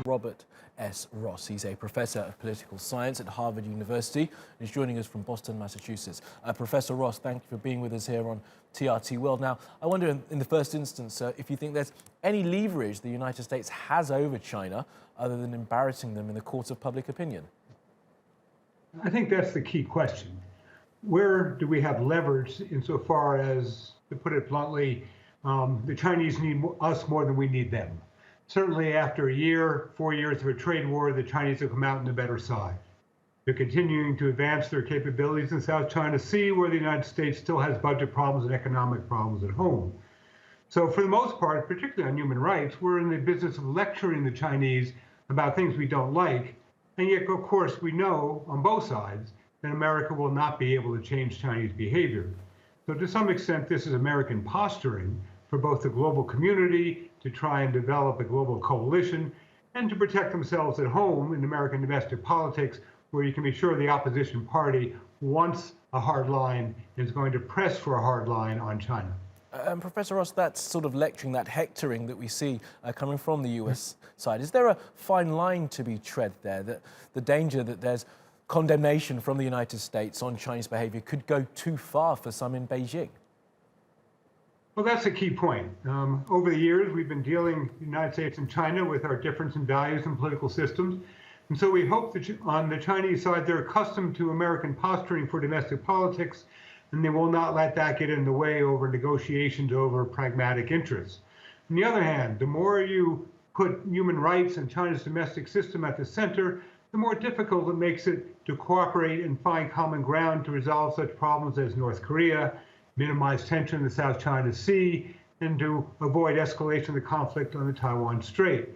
Robert S. Ross. He's a professor of political science at Harvard University and he's joining us from Boston, Massachusetts. Professor Ross, thank you for being with us here on TRT World. Now, I wonder in the first instance if you think there's any leverage the United States has over China other than embarrassing them in the court of public opinion. I think that's the key question. Where do we have leverage insofar as, to put it bluntly, the Chinese need us more than we need them? Certainly after 4 years of a trade war, the Chinese have come out on the better side. They're continuing to advance their capabilities in South China Sea, where the United States still has budget problems and economic problems at home. So for the most part, particularly on human rights, we're in the business of lecturing the Chinese about things we don't like. And yet, of course, we know on both sides that America will not be able to change Chinese behavior. So to some extent, this is American posturing for both the global community to try and develop a global coalition and to protect themselves at home in American domestic politics, where you can be sure the opposition party wants a hard line and is going to press for a hard line on China. Professor Ross, that sort of lecturing, that hectoring that we see coming from the US side, is there a fine line to be tread there, that the danger that there's condemnation from the United States on Chinese behavior could go too far for some in Beijing? Well, that's a key point. Over the years, we've been dealing, the United States and China, with our difference in values and political systems. And so we hope that on the Chinese side, they're accustomed to American posturing for domestic politics, and they will not let that get in the way over negotiations over pragmatic interests. On the other hand, the more you put human rights and China's domestic system at the center, the more difficult it makes it to cooperate and find common ground to resolve such problems as North Korea, minimize tension in the South China Sea, and to avoid escalation of the conflict on the Taiwan Strait.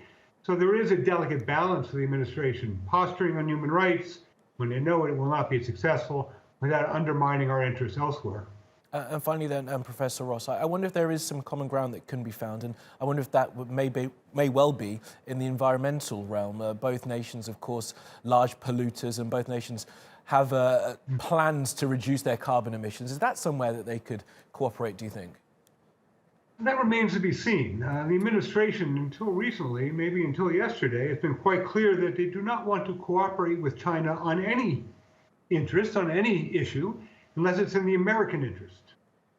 So there is a delicate balance for the administration, posturing on human rights when they know it will not be successful without undermining our interests elsewhere. And finally then, Professor Ross, I wonder if there is some common ground that can be found, and I wonder if that may well be in the environmental realm. Both nations, of course, large polluters, and both nations have plans to reduce their carbon emissions. Is that somewhere that they could cooperate, do you think? That remains to be seen. The administration, until recently, maybe until yesterday, has been quite clear that they do not want to cooperate with China on any interest, on any issue, unless it's in the American interest.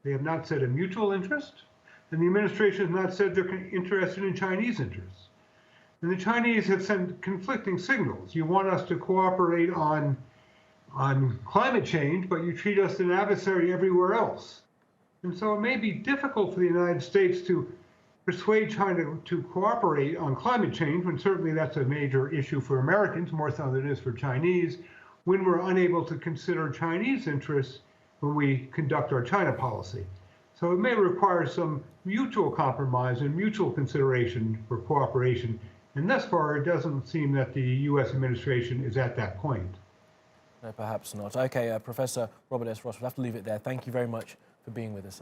They have not said a mutual interest, and the administration has not said they're interested in Chinese interests. And the Chinese have sent conflicting signals. You want us to cooperate on climate change, but you treat us as an adversary everywhere else. And so it may be difficult for the United States to persuade China to cooperate on climate change, when certainly that's a major issue for Americans, more so than it is for Chinese, when we're unable to consider Chinese interests when we conduct our China policy. So it may require some mutual compromise and mutual consideration for cooperation. And thus far, it doesn't seem that the US administration is at that point. No, perhaps not. Okay, Professor Robert S. Ross, we'll have to leave it there. Thank you very much for being with us.